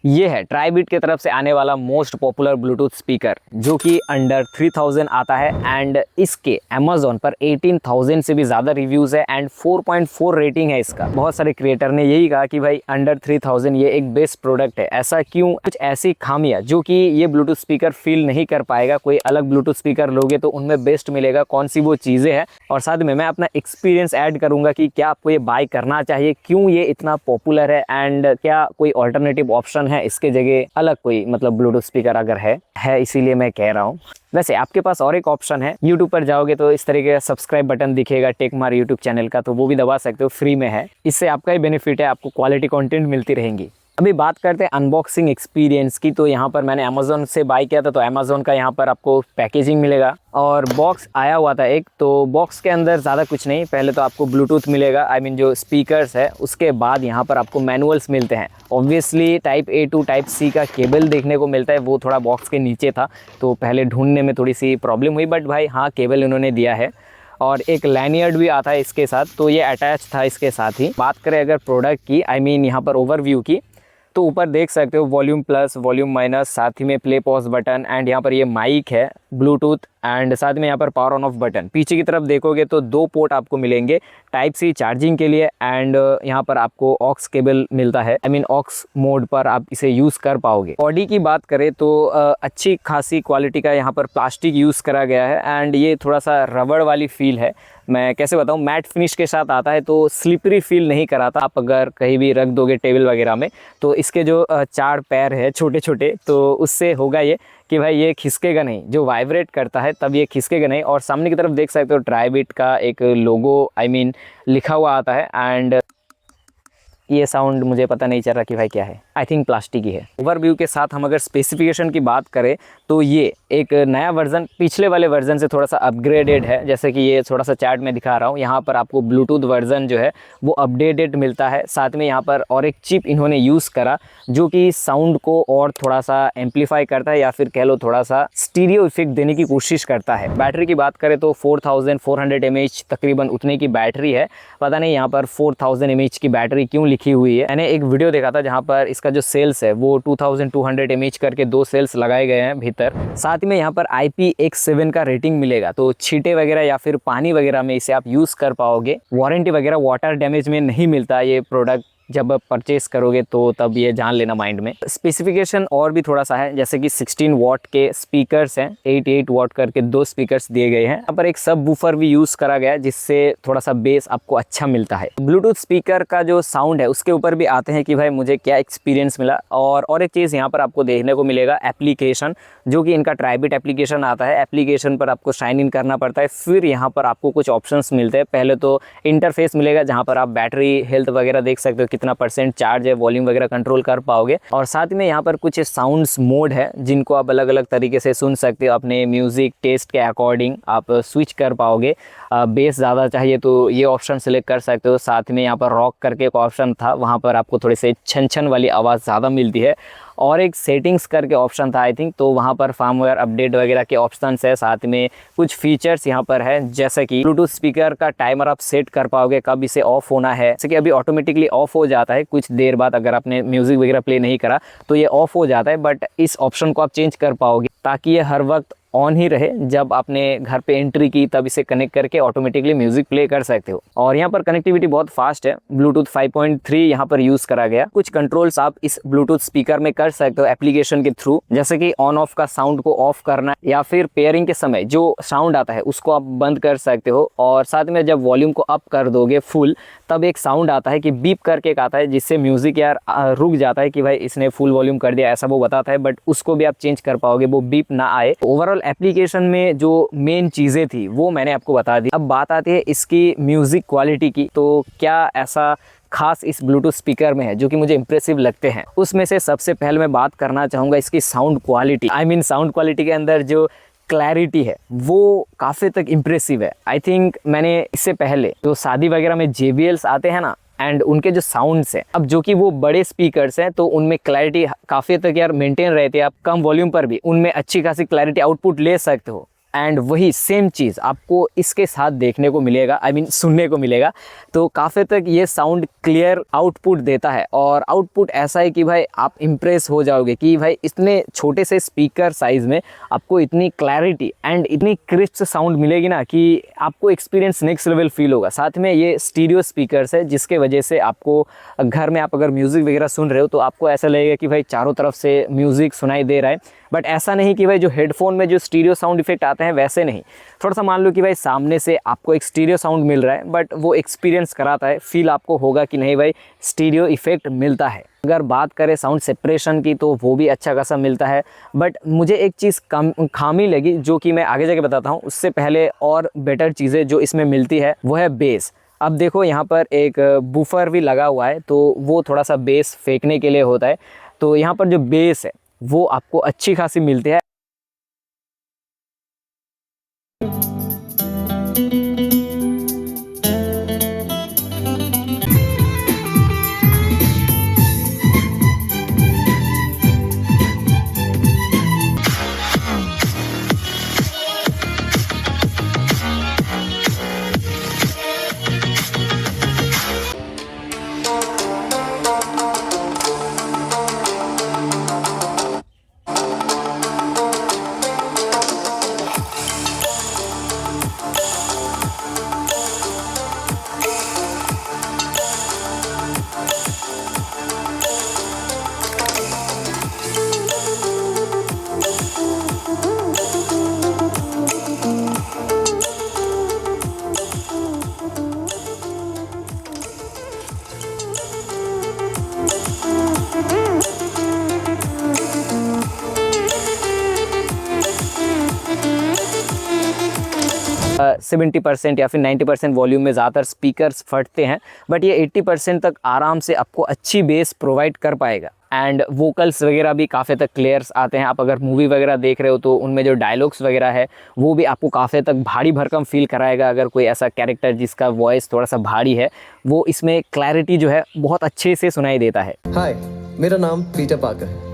ये है ट्राइबिट की तरफ से आने वाला मोस्ट पॉपुलर ब्लूटूथ स्पीकर जो कि अंडर 3000 आता है एंड इसके अमेजोन पर 18,000 से भी ज़्यादा रिव्यूज़ है एंड 4.4 रेटिंग है इसका। बहुत सारे क्रिएटर ने यही कहा कि भाई अंडर 3000 ये एक बेस्ट प्रोडक्ट है। ऐसा क्यों? कुछ ऐसी खामियां जो कि ये ब्लूटूथ स्पीकर फील नहीं कर पाएगा। कोई अलग ब्लूटूथ स्पीकर लोगे तो उनमें बेस्ट मिलेगा, कौन सी वो चीज़ें हैं, और साथ में मैं अपना एक्सपीरियंस ऐड करूँगा कि क्या आपको ये बाय करना चाहिए, क्यों ये इतना पॉपुलर है एंड क्या कोई ऑल्टरनेटिव ऑप्शन है इसके जगह अलग कोई मतलब ब्लूटूथ स्पीकर अगर है इसीलिए मैं कह रहा हूँ। वैसे आपके पास और एक ऑप्शन है, यूट्यूब पर जाओगे तो इस तरीके का सब्सक्राइब बटन दिखेगा टेकमार यूट्यूब चैनल का, तो वो भी दबा सकते हो, फ्री में है। इससे आपका ही बेनिफिट है, आपको क्वालिटी कंटेंट मिलती रहेंगी। अभी बात करते हैं अनबॉक्सिंग एक्सपीरियंस की। तो यहाँ पर मैंने अमेज़ोन से बाय किया था, तो अमेज़ोन का यहाँ पर आपको पैकेजिंग मिलेगा और बॉक्स आया हुआ था एक। तो बॉक्स के अंदर ज़्यादा कुछ नहीं, पहले तो आपको ब्लूटूथ मिलेगा, आई मीन जो स्पीकर्स है, उसके बाद यहाँ पर आपको मैनुअल्स मिलते हैं। Obviously type A to type C का केबल देखने को मिलता है, वो थोड़ा बॉक्स के नीचे था तो पहले ढूंढने में थोड़ी सी प्रॉब्लम हुई, बट भाई हाँ केबल इन्होंने दिया है और एक लैनियर्ड भी आता है इसके साथ, तो ये अटैच था इसके साथ ही। बात करें अगर प्रोडक्ट की, आई मीन यहाँ पर ओवरव्यू की, तो ऊपर देख सकते हो वॉल्यूम प्लस वॉल्यूम माइनस, साथ ही में प्ले पॉज बटन एंड यहाँ पर ये माइक है ब्लूटूथ एंड साथ में यहाँ पर पावर ऑन ऑफ बटन। पीछे की तरफ देखोगे तो 2 पोर्ट आपको मिलेंगे टाइप सी चार्जिंग के लिए एंड यहाँ पर आपको ऑक्स केबल मिलता है, आई मीन ऑक्स मोड पर आप इसे यूज़ कर पाओगे। बॉडी की बात करें तो अच्छी खासी क्वालिटी का यहाँ पर प्लास्टिक यूज़ करा गया है एंड ये थोड़ा सा रबड़ वाली फील है। मैं कैसे बताऊँ, मैट फिनिश के साथ आता है तो स्लिपरी फील नहीं कराता। आप अगर कहीं भी रख दोगे टेबल वगैरह में तो इसके जो 4 पैर है छोटे छोटे, तो उससे होगा ये कि भाई ये खिसकेगा नहीं, जो वाइब्रेट करता है तब ये खिसकेगा नहीं। और सामने की तरफ देख सकते हो ट्राइबिट का एक लोगो आई मीन लिखा हुआ आता है एंड ये साउंड मुझे पता नहीं चल रहा कि भाई क्या है, आई थिंक प्लास्टिक ही है। ओवरव्यू के साथ हम अगर स्पेसिफिकेशन की बात करें तो ये एक नया वर्जन पिछले वाले वर्जन से थोड़ा सा अपग्रेडेड है। जैसे कि ये थोड़ा सा चार्ट में दिखा रहा हूँ, यहाँ पर आपको ब्लूटूथ वर्जन जो है वो अपडेटेड मिलता है। साथ में यहाँ पर और एक चिप इन्होंने यूज़ करा जो कि साउंड को और थोड़ा सा एम्पलीफाई करता है या फिर कह लो थोड़ा सा स्टीरियो इफेक्ट देने की कोशिश करता है। बैटरी की बात करें तो 4400 mAh तकरीबन उतने की बैटरी है। पता नहीं यहाँ पर 4000 mAh की बैटरी क्यों लिखी हुई है। मैंने एक वीडियो देखा था जहाँ पर इसका जो सेल्स है वो 2200 mAh करके 2 सेल्स लगाए गए हैं भीतर। साथ में यहाँ पर IPX7 का रेटिंग मिलेगा, तो छींटे वगैरह या फिर पानी वगैरह में इसे आप यूज़ कर पाओगे। वारंटी वगैरह वाटर डैमेज में नहीं मिलता ये प्रोडक्ट, जब परचेस करोगे तो तब ये जान लेना माइंड में। स्पेसिफिकेशन और भी थोड़ा सा है, जैसे कि 16 वॉट के स्पीकर्स हैं, 8 वॉट करके 2 स्पीकर्स दिए गए हैं। यहाँ पर एक सब वूफर भी यूज़ करा गया है जिससे थोड़ा सा बेस आपको अच्छा मिलता है। ब्लूटूथ स्पीकर का जो साउंड है उसके ऊपर भी आते हैं कि भाई मुझे क्या एक्सपीरियंस मिला। और एक चीज़ यहाँ पर आपको देखने को मिलेगा एप्लीकेशन, जो कि इनका ट्राइबिट एप्लीकेशन आता है। एप्लीकेशन पर आपको साइन इन करना पड़ता है, फिर यहाँ पर आपको कुछ ऑप्शंस मिलते हैं। पहले तो इंटरफेस मिलेगा जहाँ पर आप बैटरी हेल्थ वगैरह देख सकते हो, कितना % चार्ज है, वॉल्यूम वगैरह कंट्रोल कर पाओगे। और साथ में यहाँ पर कुछ साउंड्स मोड है जिनको आप अलग अलग तरीके से सुन सकते हो, अपने म्यूजिक टेस्ट के अकॉर्डिंग आप स्विच कर पाओगे। बेस ज़्यादा चाहिए तो ये ऑप्शन सेलेक्ट कर सकते हो। साथ में यहाँ पर रॉक करके एक ऑप्शन था, वहाँ पर आपको थोड़े से छन छन वाली आवाज़ ज़्यादा मिलती है। और एक सेटिंग्स करके ऑप्शन था आई थिंक, तो वहाँ पर फर्मवेयर अपडेट वगैरह के ऑप्शंस है। साथ में कुछ फीचर्स यहाँ पर है, जैसे कि ब्लूटूथ स्पीकर का टाइमर आप सेट कर पाओगे कब इसे ऑफ होना है। जैसे कि अभी ऑटोमेटिकली ऑफ हो जाता है कुछ देर बाद, अगर आपने म्यूजिक वगैरह प्ले नहीं करा तो ये ऑफ हो जाता है, बट इस ऑप्शन को आप चेंज कर पाओगे ताकि ये हर वक्त ऑन ही रहे। जब आपने घर पे एंट्री की तब इसे कनेक्ट करके ऑटोमेटिकली म्यूजिक प्ले कर सकते हो। और यहाँ पर कनेक्टिविटी बहुत फास्ट है, ब्लूटूथ 5.3 यहाँ पर यूज करा गया। कुछ कंट्रोल्स आप इस ब्लूटूथ स्पीकर में कर सकते हो एप्लीकेशन के थ्रू, जैसे कि ऑन ऑफ का साउंड को ऑफ करना या फिर पेयरिंग के समय जो साउंड आता है उसको आप बंद कर सकते हो। और साथ में जब वॉल्यूम को अप कर दोगे फुल, तब एक साउंड आता है कि बीप करके एक आता है, जिससे म्यूजिक यार रुक जाता है कि भाई इसने फुल वॉल्यूम कर दिया, ऐसा वो बताता है। बट उसको भी आप चेंज कर पाओगे, वो बीप ना आए। ओवरऑल एप्लीकेशन में जो मेन चीज़ें थी वो मैंने आपको बता दी। अब बात आती है इसकी म्यूज़िक क्वालिटी की, तो क्या ऐसा खास इस ब्लूटूथ स्पीकर में है जो कि मुझे इंप्रेसिव लगते हैं। उसमें से सबसे पहले मैं बात करना चाहूँगा इसकी sound quality. I mean sound quality के अंदर जो क्लैरिटी है वो काफ़ी तक इम्प्रेसिव है। आई थिंक मैंने इससे पहले जो शादी वगैरह में JBLs आते हैं ना, एंड उनके जो साउंड्स हैं, अब जो कि वो बड़े स्पीकर्स हैं तो उनमें क्लैरिटी काफ़ी तक यार मेंटेन रहती है। आप कम वॉल्यूम पर भी उनमें अच्छी खासी क्लैरिटी आउटपुट ले सकते हो। एंड वही सेम चीज़ आपको इसके साथ देखने को मिलेगा, आई मीन सुनने को मिलेगा। तो काफ़ी तक ये साउंड क्लियर आउटपुट देता है और आउटपुट ऐसा है कि भाई आप इम्प्रेस हो जाओगे कि भाई इतने छोटे से स्पीकर साइज़ में आपको इतनी क्लैरिटी एंड इतनी क्रिस्प साउंड मिलेगी ना कि आपको एक्सपीरियंस नेक्स्ट लेवल फील होगा। साथ में ये स्टीरियो स्पीकर्स है जिसके वजह से आपको घर में आप अगर म्यूज़िक वगैरह सुन रहे हो तो आपको ऐसा लगेगा कि भाई चारों तरफ से म्यूज़िक सुनाई दे रहा है। बट ऐसा नहीं कि भाई जो हेडफोन में जो स्टीरियो साउंड इफेक्ट आते हैं वैसे नहीं। थोड़ा सा मान लो कि भाई सामने से आपको एक स्टीरियो साउंड मिल रहा है बट वो एक्सपीरियंस कराता है, फील आपको होगा कि नहीं भाई स्टीरियो इफेक्ट मिलता है। अगर बात करें साउंड सेपरेशन की तो वो भी अच्छा खासा मिलता है। बट मुझे एक चीज़ खामी लगी जो कि मैं आगे जाके बताता हूँ। उससे पहले और बेटर चीज़ें जो इसमें मिलती है वो है बेस। अब देखो यहाँ पर एक बूफर भी लगा हुआ है तो वो थोड़ा सा बेस फेंकने के लिए होता है। तो यहाँ पर जो बेस है वो आपको अच्छी खासी मिलती है। सेवेंटी 70% या फिर 90% वॉल्यूम में ज़्यादातर स्पीकर्स फटते हैं, बट ये 80% तक आराम से आपको अच्छी बेस प्रोवाइड कर पाएगा। एंड वोकल्स वगैरह भी काफ़ी तक क्लियर्स आते हैं। आप अगर मूवी वगैरह देख रहे हो तो उनमें जो डायलॉग्स वगैरह है वो भी आपको काफ़ी तक भारी भरकम फील कराएगा। अगर कोई ऐसा कैरेक्टर जिसका वॉइस थोड़ा सा भारी है वो इसमें क्लैरिटी जो है बहुत अच्छे से सुनाई देता है। हाय, मेरा नाम पीटर पार्कर है।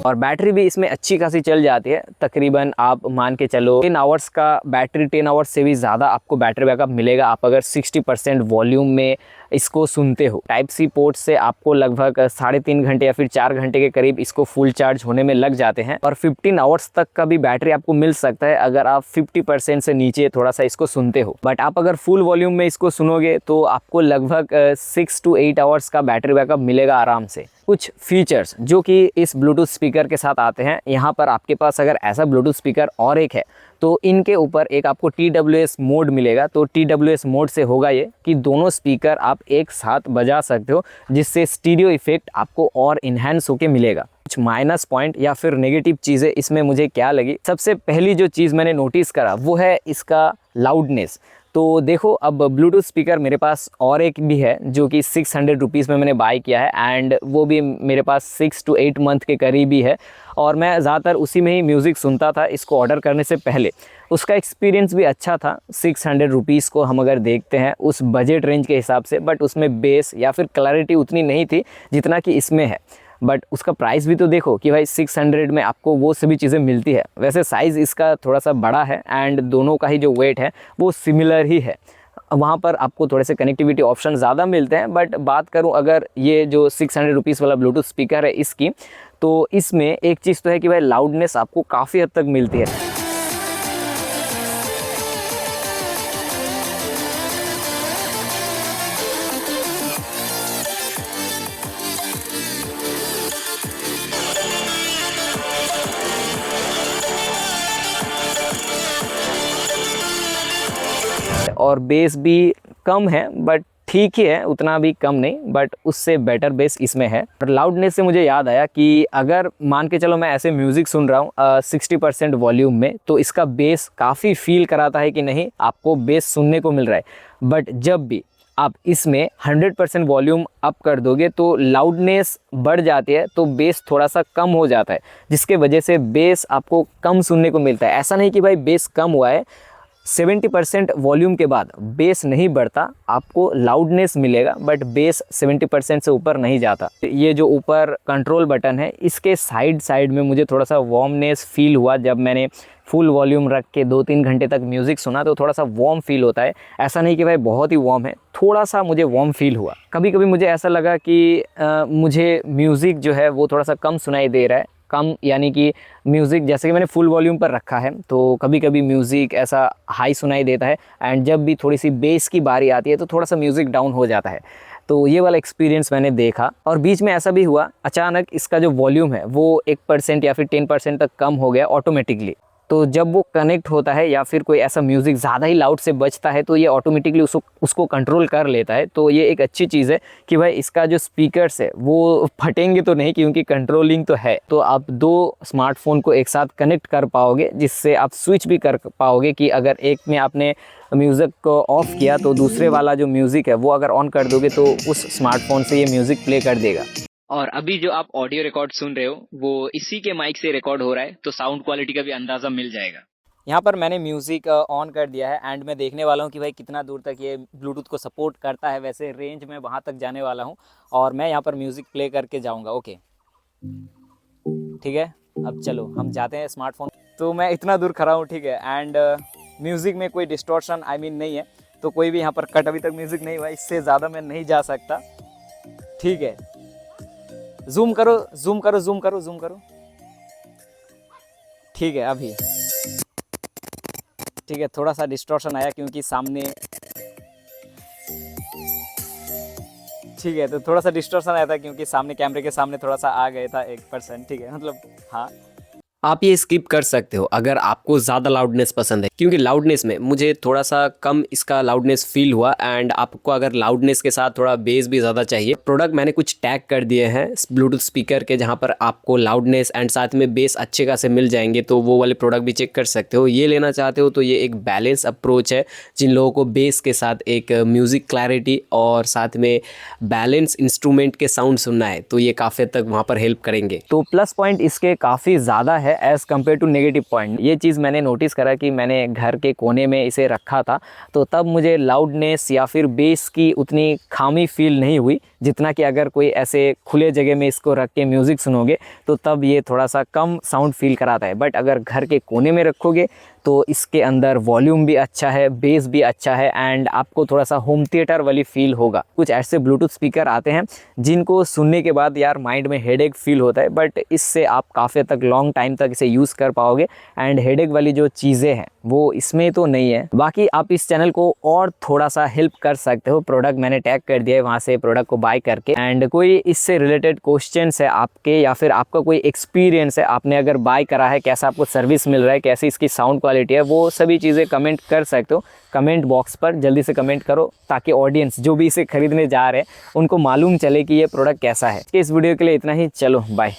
और बैटरी भी इसमें अच्छी खासी चल जाती है। तकरीबन आप मान के चलो 10 आवर्स का बैटरी, 10 आवर्स से भी ज़्यादा आपको बैटरी बैकअप मिलेगा आप अगर 60% वॉल्यूम में इसको सुनते हो। टाइप सी पोर्ट से आपको लगभग 3.5 घंटे या फिर 4 घंटे के करीब इसको फुल चार्ज होने में लग जाते हैं और 15 आवर्स तक का भी बैटरी आपको मिल सकता है अगर आप 50% से नीचे थोड़ा सा इसको सुनते हो। बट आप अगर फुल वॉल्यूम में इसको सुनोगे तो आपको लगभग 6 to 8 आवर्स का बैटरी बैकअप मिलेगा आराम से। कुछ फीचर्स जो कि इस ब्लूटूथ स्पीकर के साथ आते हैं, यहाँ पर आपके पास अगर ऐसा ब्लूटूथ स्पीकर और एक है तो इनके ऊपर एक आपको TWS मोड मिलेगा। तो TWS मोड से होगा ये कि दोनों स्पीकर आप एक साथ बजा सकते हो जिससे स्टीरियो इफेक्ट आपको और इन्हेंस होके मिलेगा। कुछ माइनस पॉइंट या फिर नेगेटिव चीज़ें इसमें मुझे क्या लगी, सबसे पहली जो चीज़ मैंने नोटिस करा वो है इसका लाउडनेस। तो देखो अब ब्लूटूथ स्पीकर मेरे पास और एक भी है जो कि 600 रुपीज़ में मैंने बाय किया है एंड वो भी मेरे पास 6 to 8 मंथ के करीब ही है और मैं ज़्यादातर उसी में ही म्यूज़िक सुनता था इसको ऑर्डर करने से पहले। उसका एक्सपीरियंस भी अच्छा था। 600 रुपीज़ को हम अगर देखते हैं उस बजट रेंज के हिसाब से, बट उसमें बेस या फिर क्लैरिटी उतनी नहीं थी जितना कि इसमें है। बट उसका प्राइस भी तो देखो कि भाई 600 में आपको वो सभी चीज़ें मिलती है। वैसे साइज़ इसका थोड़ा सा बड़ा है एंड दोनों का ही जो वेट है वो सिमिलर ही है। वहाँ पर आपको थोड़े से कनेक्टिविटी ऑप्शन ज़्यादा मिलते हैं। बट बात करूँ अगर ये जो 600 रुपीज़ वाला ब्लूटूथ स्पीकर है इसकी, तो इसमें एक चीज़ तो है कि भाई लाउडनेस आपको काफ़ी हद तक मिलती है। और बेस भी कम है बट ठीक ही है, उतना भी कम नहीं, बट उससे बेटर बेस इसमें है। और लाउडनेस से मुझे याद आया कि अगर मान के चलो मैं ऐसे म्यूज़िक सुन रहा हूँ 60% वॉल्यूम में, तो इसका बेस काफ़ी फील कराता है कि नहीं आपको बेस सुनने को मिल रहा है। बट जब भी आप इसमें 100% वॉल्यूम अप कर दोगे तो लाउडनेस बढ़ जाती है, तो बेस थोड़ा सा कम हो जाता है जिसके वजह से बेस आपको कम सुनने को मिलता है। ऐसा नहीं कि भाई बेस कम हुआ है, 70% वॉल्यूम के बाद बेस नहीं बढ़ता, आपको लाउडनेस मिलेगा बट बेस 70% से ऊपर नहीं जाता। ये जो ऊपर कंट्रोल बटन है इसके साइड में मुझे थोड़ा सा वार्मनेस फील हुआ। जब मैंने फुल वॉल्यूम रख के 2-3 घंटे तक म्यूज़िक सुना तो थोड़ा सा वार्म फील होता है। ऐसा नहीं कि भाई बहुत ही वार्म है, थोड़ा सा मुझे वार्म फील हुआ। कभी कभी मुझे ऐसा लगा कि मुझे म्यूज़िक जो है वो थोड़ा सा कम सुनाई दे रहा है। कम यानी कि म्यूज़िक जैसे कि मैंने फुल वॉल्यूम पर रखा है तो कभी कभी म्यूज़िक ऐसा हाई सुनाई देता है, एंड जब भी थोड़ी सी बेस की बारी आती है तो थोड़ा सा म्यूज़िक डाउन हो जाता है। तो ये वाला एक्सपीरियंस मैंने देखा। और बीच में ऐसा भी हुआ, अचानक इसका जो वॉल्यूम है वो 1% या फिर 10% तक कम हो गया ऑटोमेटिकली। तो जब वो कनेक्ट होता है या फिर कोई ऐसा म्यूज़िक ज़्यादा ही लाउड से बजता है तो ये ऑटोमेटिकली उसको कंट्रोल कर लेता है। तो ये एक अच्छी चीज़ है कि भाई इसका जो स्पीकर्स है वो फटेंगे तो नहीं, क्योंकि कंट्रोलिंग तो है। तो आप 2 स्मार्टफोन को एक साथ कनेक्ट कर पाओगे, जिससे आप स्विच भी कर पाओगे कि अगर एक में आपने म्यूज़िक को ऑफ़ किया तो दूसरे वाला जो म्यूज़िक है वो अगर ऑन कर दोगे तो उस स्मार्टफोन से ये म्यूज़िक प्ले कर देगा। और अभी जो आप ऑडियो रिकॉर्ड सुन रहे हो वो इसी के माइक से रिकॉर्ड हो रहा है, तो साउंड क्वालिटी का भी अंदाज़ा मिल जाएगा। यहाँ पर मैंने म्यूज़िक ऑन कर दिया है एंड मैं देखने वाला हूँ कि भाई कितना दूर तक ये ब्लूटूथ को सपोर्ट करता है। वैसे रेंज में वहाँ तक जाने वाला हूँ और मैं यहाँ पर म्यूज़िक प्ले करके जाऊँगा। ओके ठीक है, अब चलो हम जाते हैं स्मार्टफोन। तो मैं इतना दूर खड़ा हूँ, ठीक है, एंड म्यूज़िक में कोई डिस्टॉर्शन नहीं है, तो कोई भी यहाँ पर कट, अभी तक म्यूज़िक नहीं हुआ, इससे ज़्यादा मैं नहीं जा सकता। ठीक है, जूम करो जूम करो जूम करो जूम करो। ठीक है, अभी ठीक है, थोड़ा सा डिस्टॉर्शन आया क्योंकि सामने, ठीक है, तो थोड़ा सा डिस्टॉर्शन आया था क्योंकि सामने कैमरे के सामने थोड़ा सा आ गया था 1%। ठीक है, मतलब हाँ, आप ये स्किप कर सकते हो अगर आपको ज़्यादा लाउडनेस पसंद है, क्योंकि लाउडनेस में मुझे थोड़ा सा कम इसका लाउडनेस फील हुआ। एंड आपको अगर लाउडनेस के साथ थोड़ा बेस भी ज़्यादा चाहिए, प्रोडक्ट मैंने कुछ टैग कर दिए हैं ब्लूटूथ स्पीकर के, जहाँ पर आपको लाउडनेस एंड साथ में बेस अच्छे खासे मिल जाएंगे, तो वो वाले प्रोडक्ट भी चेक कर सकते हो। ये लेना चाहते हो तो ये एक बैलेंस अप्रोच है। जिन लोगों को बेस के साथ एक म्यूज़िक क्लैरिटी और साथ में बैलेंस इंस्ट्रूमेंट के साउंड सुनना है तो ये काफ़ी तक वहाँ पर हेल्प करेंगे। तो प्लस पॉइंट इसके काफ़ी ज़्यादा है as compared to negative point. ये चीज़ मैंने नोटिस करा कि मैंने घर के कोने में इसे रखा था तो तब मुझे लाउडनेस या फिर बेस की उतनी खामी फील नहीं हुई, जितना कि अगर कोई ऐसे खुले जगह में इसको रख के म्यूज़िक सुनोगे तो तब ये थोड़ा सा कम साउंड फील कराता है। बट अगर घर के कोने में रखोगे तो इसके अंदर वॉल्यूम भी अच्छा है, बेस भी अच्छा है, एंड आपको थोड़ा सा होम थिएटर वाली फील होगा। कुछ ऐसे ब्लूटूथ स्पीकर आते हैं जिनको सुनने के बाद यार माइंड में हेडेक फील होता है, बट इससे आप काफ़ी तक लॉन्ग टाइम तक इसे यूज़ कर पाओगे एंड हेडेक वाली जो चीज़ें हैं वो इसमें तो नहीं है। बाकी आप इस चैनल को और थोड़ा सा हेल्प कर सकते हो, प्रोडक्ट मैंने टैग कर दिया है, वहाँ से प्रोडक्ट को बाय करके। एंड कोई इससे रिलेटेड क्वेश्चंस है आपके या फिर आपका कोई एक्सपीरियंस है, आपने अगर बाय करा है, कैसा आपको सर्विस मिल रहा है, कैसी इसकी साउंड क्वालिटी है, वो सभी चीज़ें कमेंट कर सकते हो। कमेंट बॉक्स पर जल्दी से कमेंट करो ताकि ऑडियंस जो भी इसे खरीदने जा रहे हैं उनको मालूम चले कि ये प्रोडक्ट कैसा है। इस वीडियो के लिए इतना ही, चलो बाय।